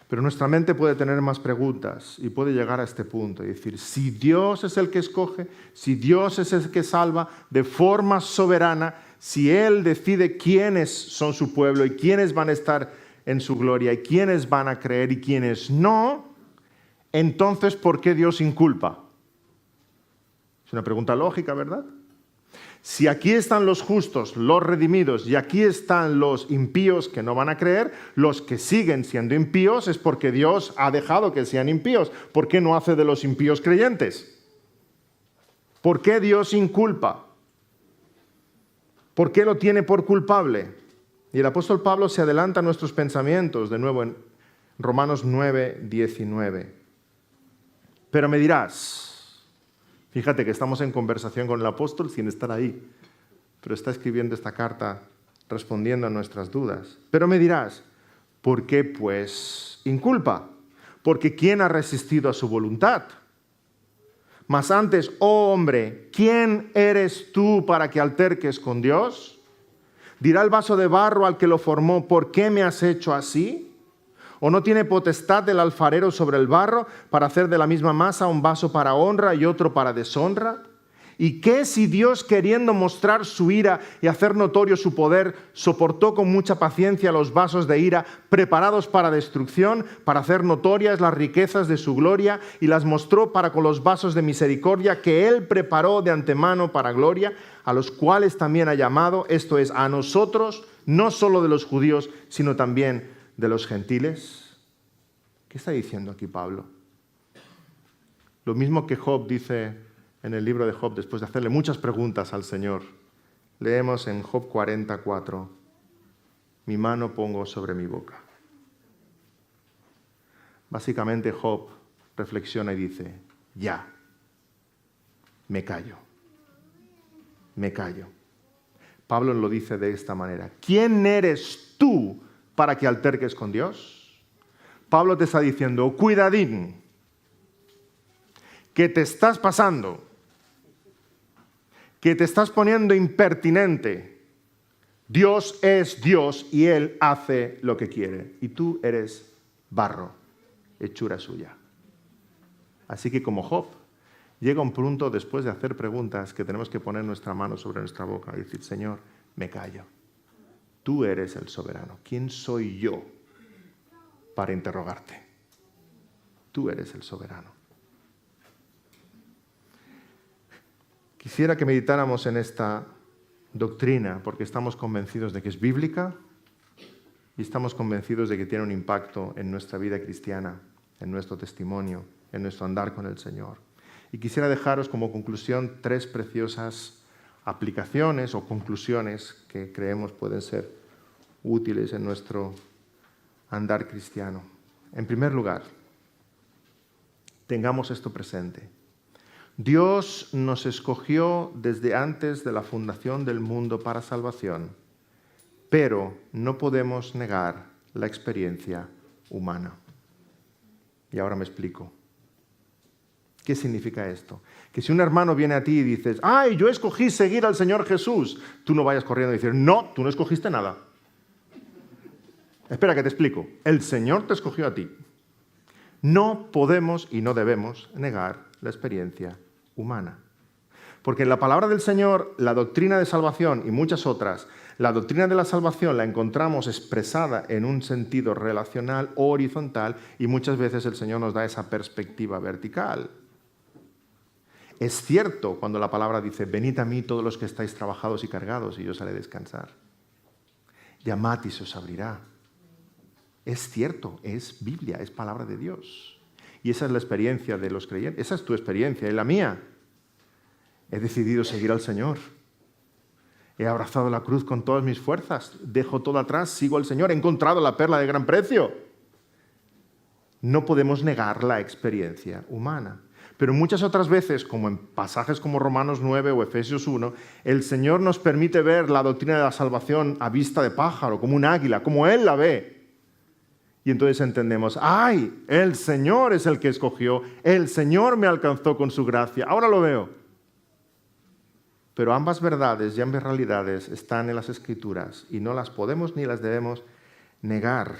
Pero nuestra mente puede tener más preguntas y puede llegar a este punto y decir, si Dios es el que escoge, si Dios es el que salva de forma soberana, si Él decide quiénes son su pueblo y quiénes van a estar en su gloria y quiénes van a creer y quiénes no, entonces ¿por qué Dios inculpa? Es una pregunta lógica, ¿verdad? Si aquí están los justos, los redimidos, y aquí están los impíos que no van a creer, los que siguen siendo impíos es porque Dios ha dejado que sean impíos. ¿Por qué no hace de los impíos creyentes? ¿Por qué Dios inculpa? ¿Por qué lo tiene por culpable? Y el apóstol Pablo se adelanta a nuestros pensamientos, de nuevo en Romanos 9:19. Pero me dirás, fíjate que estamos en conversación con el apóstol sin estar ahí, pero está escribiendo esta carta respondiendo a nuestras dudas. Pero me dirás, ¿por qué pues inculpa? Porque ¿quién ha resistido a su voluntad? Mas antes, oh hombre, ¿quién eres tú para que alterques con Dios? ¿Dirá el vaso de barro al que lo formó, ¿por qué me has hecho así? ¿O no tiene potestad el alfarero sobre el barro para hacer de la misma masa un vaso para honra y otro para deshonra? ¿Y qué si Dios, queriendo mostrar su ira y hacer notorio su poder, soportó con mucha paciencia los vasos de ira preparados para destrucción, para hacer notorias las riquezas de su gloria, y las mostró para con los vasos de misericordia que Él preparó de antemano para gloria, a los cuales también ha llamado, esto es, a nosotros, no solo de los judíos, sino también de los gentiles. ¿Qué está diciendo aquí Pablo? Lo mismo que Job dice en el libro de Job, después de hacerle muchas preguntas al Señor. Leemos en Job 44, mi mano pongo sobre mi boca. Básicamente Job reflexiona y dice, ya, me callo. Pablo lo dice de esta manera. ¿Quién eres tú para que alterques con Dios? Pablo te está diciendo, cuidadín, que te estás pasando, que te estás poniendo impertinente. Dios es Dios y Él hace lo que quiere. Y tú eres barro, hechura suya. Así que como Job, llega un punto después de hacer preguntas que tenemos que poner nuestra mano sobre nuestra boca y decir, Señor, me callo. Tú eres el soberano. ¿Quién soy yo para interrogarte? Tú eres el soberano. Quisiera que meditáramos en esta doctrina porque estamos convencidos de que es bíblica y estamos convencidos de que tiene un impacto en nuestra vida cristiana, en nuestro testimonio, en nuestro andar con el Señor. Y quisiera dejaros como conclusión 3 preciosas aplicaciones o conclusiones que creemos pueden ser útiles en nuestro andar cristiano. En primer lugar, tengamos esto presente. Dios nos escogió desde antes de la fundación del mundo para salvación, pero no podemos negar la experiencia humana. Y ahora me explico. ¿Qué significa esto? Que si un hermano viene a ti y dices, ¡ay, yo escogí seguir al Señor Jesús! Tú no vayas corriendo y decir, no, tú no escogiste nada. Espera que te explico. El Señor te escogió a ti. No podemos y no debemos negar la experiencia humana. Porque en la palabra del Señor, la doctrina de salvación y muchas otras, la doctrina de la salvación la encontramos expresada en un sentido relacional o horizontal y muchas veces el Señor nos da esa perspectiva vertical. Es cierto cuando la palabra dice, venid a mí todos los que estáis trabajados y cargados y yo os haré descansar. Llamad y se os abrirá. Es cierto, es Biblia, es palabra de Dios. Y esa es la experiencia de los creyentes, esa es tu experiencia y la mía. He decidido seguir al Señor. He abrazado la cruz con todas mis fuerzas, dejo todo atrás, sigo al Señor, he encontrado la perla de gran precio. No podemos negar la experiencia humana. Pero muchas otras veces, como en pasajes como Romanos 9 o Efesios 1, el Señor nos permite ver la doctrina de la salvación a vista de pájaro, como un águila, como Él la ve. Y entonces entendemos, ¡ay! El Señor es el que escogió, el Señor me alcanzó con su gracia, ahora lo veo. Pero ambas verdades y ambas realidades están en las Escrituras y no las podemos ni las debemos negar.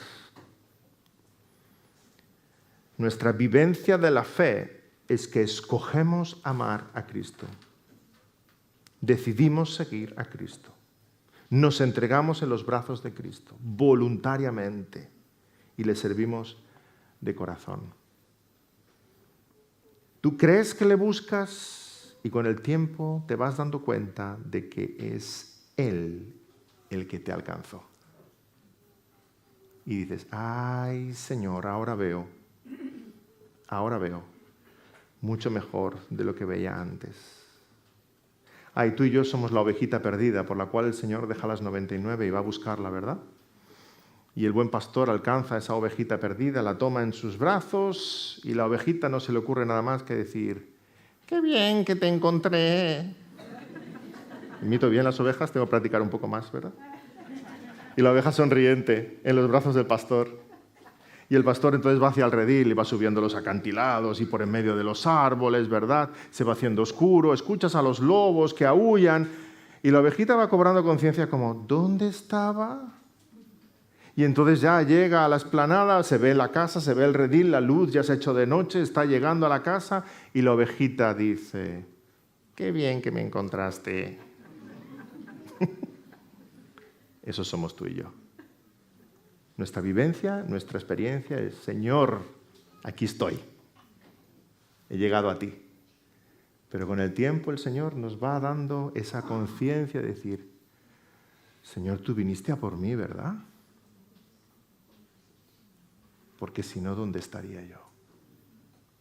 Nuestra vivencia de la fe es que escogemos amar a Cristo. Decidimos seguir a Cristo. Nos entregamos en los brazos de Cristo voluntariamente y le servimos de corazón. Tú crees que le buscas y con el tiempo te vas dando cuenta de que es Él el que te alcanzó. Y dices, ay Señor, ahora veo mucho mejor de lo que veía antes. Ay, tú y yo somos la ovejita perdida por la cual el Señor deja las 99 y va a buscarla, ¿verdad? Y el buen pastor alcanza a esa ovejita perdida, la toma en sus brazos y la ovejita no se le ocurre nada más que decir, ¡qué bien que te encontré! Imito bien las ovejas, tengo que practicar un poco más, ¿verdad? Y la oveja sonriente en los brazos del pastor. Y el pastor entonces va hacia el redil y va subiendo los acantilados y por en medio de los árboles, ¿verdad? Se va haciendo oscuro, escuchas a los lobos que aúllan y la ovejita va cobrando conciencia como, ¿dónde estaba? Y entonces ya llega a la explanada, se ve la casa, se ve el redil, la luz ya se ha hecho de noche, está llegando a la casa y la ovejita dice, qué bien que me encontraste. Eso somos tú y yo. Nuestra vivencia, nuestra experiencia es, Señor, aquí estoy. He llegado a ti. Pero con el tiempo el Señor nos va dando esa conciencia de decir, Señor, tú viniste a por mí, ¿verdad? porque si no, ¿dónde estaría yo?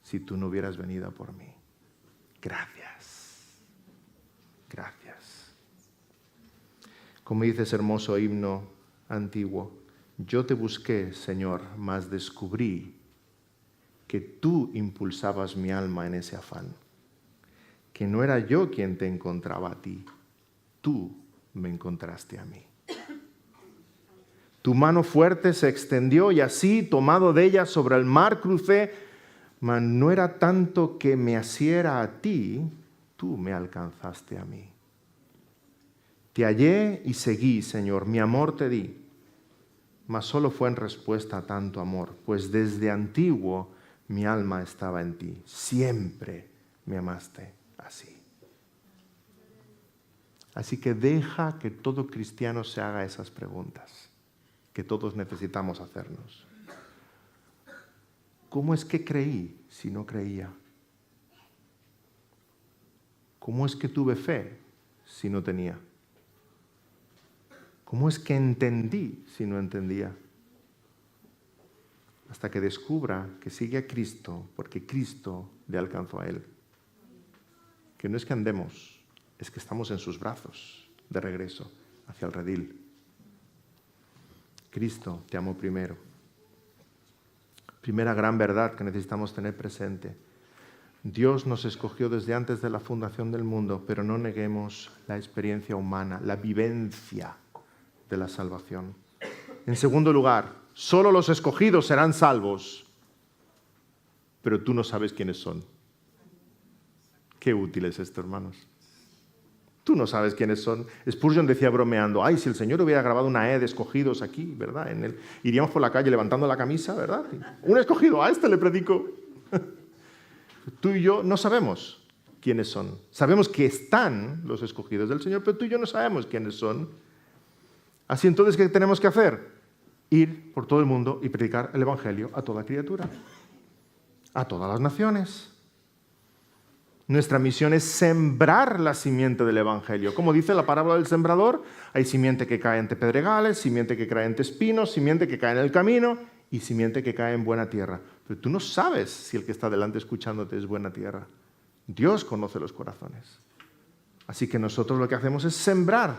Si tú no hubieras venido por mí. Gracias. Gracias. Como dice ese hermoso himno antiguo, yo te busqué, Señor, mas descubrí que tú impulsabas mi alma en ese afán, que no era yo quien te encontraba a ti, tú me encontraste a mí. Tu mano fuerte se extendió y así, tomado de ella sobre el mar, crucé, mas no era tanto que me asiera a ti, tú me alcanzaste a mí. Te hallé y seguí, Señor, mi amor te di, mas solo fue en respuesta a tanto amor, pues desde antiguo mi alma estaba en ti, siempre me amaste así. Así que deja que todo cristiano se haga esas preguntas que todos necesitamos hacernos. ¿Cómo es que creí si no creía? ¿Cómo es que tuve fe si no tenía? ¿Cómo es que entendí si no entendía? Hasta que descubra que sigue a Cristo porque Cristo le alcanzó a él. Que no es que andemos, es que estamos en sus brazos de regreso hacia el redil. Cristo te amó primero. Primera gran verdad que necesitamos tener presente. Dios nos escogió desde antes de la fundación del mundo, pero no neguemos la experiencia humana, la vivencia de la salvación. En segundo lugar, solo los escogidos serán salvos, pero tú no sabes quiénes son. Qué útil es esto, hermanos. Tú no sabes quiénes son. Spurgeon decía bromeando, ay, si el Señor hubiera grabado una E de escogidos aquí, ¿verdad? Iríamos por la calle levantando la camisa, ¿verdad? Un escogido, a este le predico. Tú y yo no sabemos quiénes son. Sabemos que están los escogidos del Señor, pero tú y yo no sabemos quiénes son. Así entonces, ¿qué tenemos que hacer? Ir por todo el mundo y predicar el Evangelio a toda criatura, a todas las naciones. Nuestra misión es sembrar la simiente del Evangelio. Como dice la parábola del sembrador, hay simiente que cae entre pedregales, simiente que cae entre espinos, simiente que cae en el camino y simiente que cae en buena tierra. Pero tú no sabes si el que está delante escuchándote es buena tierra. Dios conoce los corazones. Así que nosotros lo que hacemos es sembrar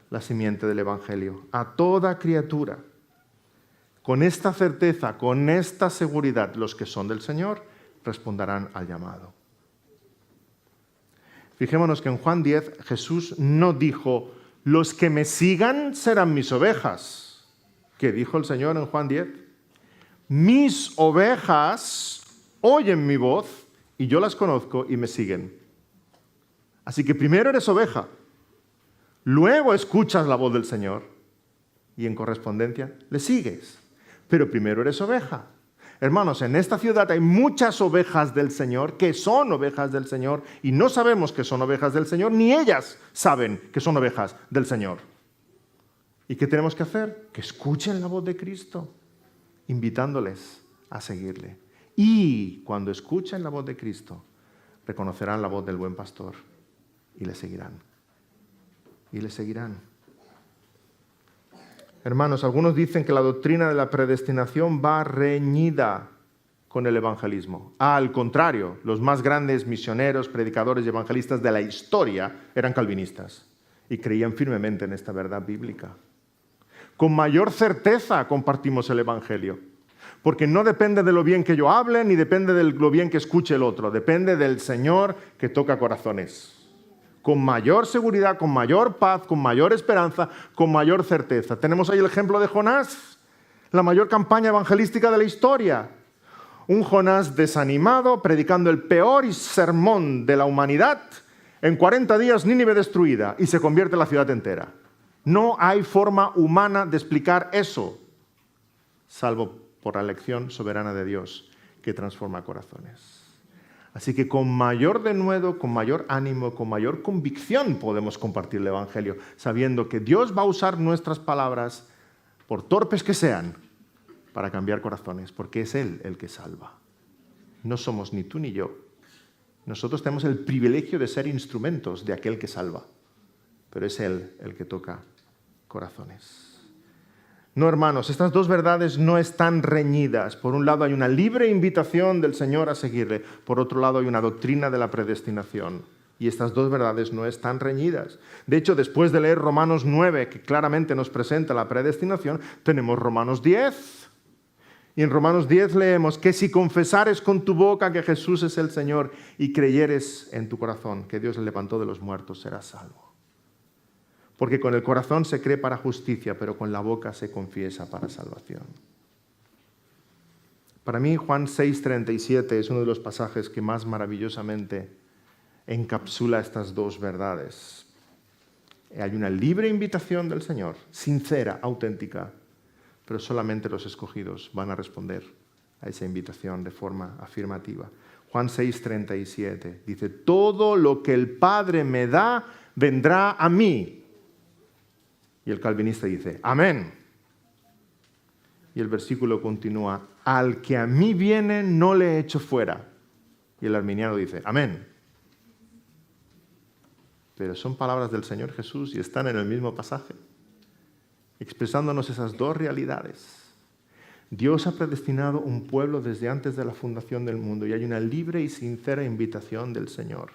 la simiente del Evangelio a toda criatura. Con esta certeza, con esta seguridad, los que son del Señor responderán al llamado. Fijémonos que en Juan 10 Jesús no dijo, los que me sigan serán mis ovejas. ¿Qué dijo el Señor en Juan 10? Mis ovejas oyen mi voz y yo las conozco y me siguen. Así que primero eres oveja, luego escuchas la voz del Señor y en correspondencia le sigues. Pero primero eres oveja. Hermanos, en esta ciudad hay muchas ovejas del Señor que son ovejas del Señor y no sabemos que son ovejas del Señor, ni ellas saben que son ovejas del Señor. ¿Y qué tenemos que hacer? Que escuchen la voz de Cristo, invitándoles a seguirle. Y cuando escuchen la voz de Cristo, reconocerán la voz del buen pastor y le seguirán. Y le seguirán. Hermanos, algunos dicen que la doctrina de la predestinación va reñida con el evangelismo. Al contrario, los más grandes misioneros, predicadores y evangelistas de la historia eran calvinistas y creían firmemente en esta verdad bíblica. Con mayor certeza compartimos el evangelio, porque no depende de lo bien que yo hable, ni depende de lo bien que escuche el otro, depende del Señor que toca corazones. Con mayor seguridad, con mayor paz, con mayor esperanza, con mayor certeza. Tenemos ahí el ejemplo de Jonás, la mayor campaña evangelística de la historia. Un Jonás desanimado, predicando el peor sermón de la humanidad. En 40 días Nínive destruida y se convierte en la ciudad entera. No hay forma humana de explicar eso, salvo por la elección soberana de Dios que transforma corazones. Así que con mayor denuedo, con mayor ánimo, con mayor convicción podemos compartir el Evangelio, sabiendo que Dios va a usar nuestras palabras, por torpes que sean, para cambiar corazones, porque es Él el que salva. No somos ni tú ni yo. Nosotros tenemos el privilegio de ser instrumentos de aquel que salva, pero es Él el que toca corazones. No, hermanos, estas dos verdades no están reñidas. Por un lado hay una libre invitación del Señor a seguirle. Por otro lado hay una doctrina de la predestinación. Y estas dos verdades no están reñidas. De hecho, después de leer Romanos 9, que claramente nos presenta la predestinación, tenemos Romanos 10. Y en Romanos 10 leemos que si confesares con tu boca que Jesús es el Señor y creyeres en tu corazón que Dios le levantó de los muertos, serás salvo. Porque con el corazón se cree para justicia, pero con la boca se confiesa para salvación. Para mí, Juan 6:37 es uno de los pasajes que más maravillosamente encapsula estas dos verdades. Hay una libre invitación del Señor, sincera, auténtica, pero solamente los escogidos van a responder a esa invitación de forma afirmativa. Juan 6:37 dice, todo lo que el Padre me da vendrá a mí. Y el calvinista dice, amén. Y el versículo continúa, al que a mí viene no le echo fuera. Y el arminiano dice, amén. Pero son palabras del Señor Jesús y están en el mismo pasaje, expresándonos esas dos realidades. Dios ha predestinado un pueblo desde antes de la fundación del mundo y hay una libre y sincera invitación del Señor,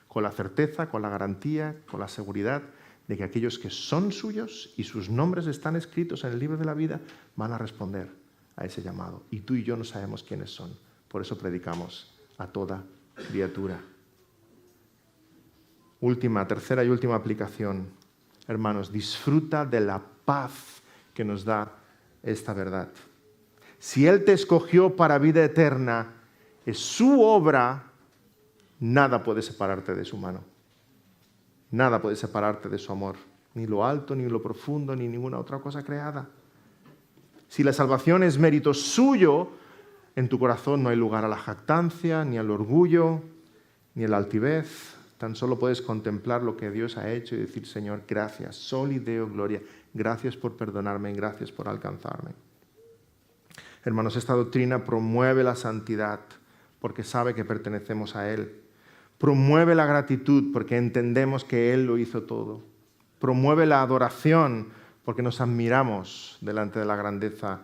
con la certeza, con la garantía, con la seguridad de que aquellos que son suyos y sus nombres están escritos en el libro de la vida van a responder a ese llamado. Y tú y yo no sabemos quiénes son. Por eso predicamos a toda criatura. Tercera y última aplicación. Hermanos, disfruta de la paz que nos da esta verdad. Si Él te escogió para vida eterna, es su obra, nada puede separarte de su mano. Nada puede separarte de su amor, ni lo alto, ni lo profundo, ni ninguna otra cosa creada. Si la salvación es mérito suyo, en tu corazón no hay lugar a la jactancia, ni al orgullo, ni a la altivez. Tan solo puedes contemplar lo que Dios ha hecho y decir, Señor, gracias, soli Deo gloria, gracias por perdonarme, gracias por alcanzarme. Hermanos, esta doctrina promueve la santidad porque sabe que pertenecemos a Él. Promueve la gratitud porque entendemos que Él lo hizo todo. Promueve la adoración porque nos admiramos delante de la grandeza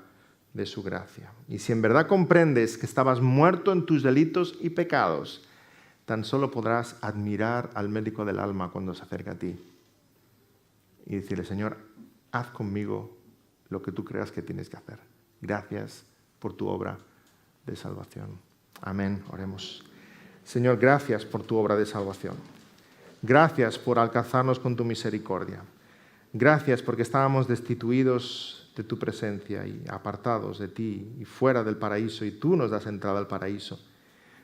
de su gracia. Y si en verdad comprendes que estabas muerto en tus delitos y pecados, tan solo podrás admirar al médico del alma cuando se acerca a ti y decirle, Señor, haz conmigo lo que tú creas que tienes que hacer. Gracias por tu obra de salvación. Amén. Oremos. Señor, gracias por tu obra de salvación. Gracias por alcanzarnos con tu misericordia. Gracias porque estábamos destituidos de tu presencia y apartados de ti y fuera del paraíso y tú nos das entrada al paraíso.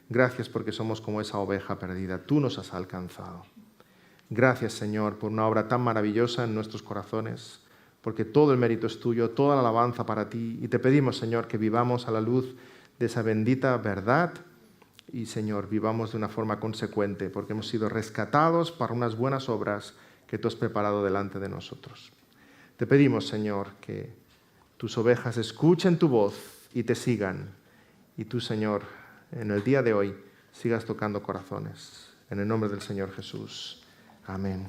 Gracias porque somos como esa oveja perdida. Tú nos has alcanzado. Gracias, Señor, por una obra tan maravillosa en nuestros corazones, porque todo el mérito es tuyo, toda la alabanza para ti. Y te pedimos, Señor, que vivamos a la luz de esa bendita verdad y, Señor, vivamos de una forma consecuente, porque hemos sido rescatados para unas buenas obras que tú has preparado delante de nosotros. Te pedimos, Señor, que tus ovejas escuchen tu voz y te sigan. Y tú, Señor, en el día de hoy sigas tocando corazones. En el nombre del Señor Jesús. Amén.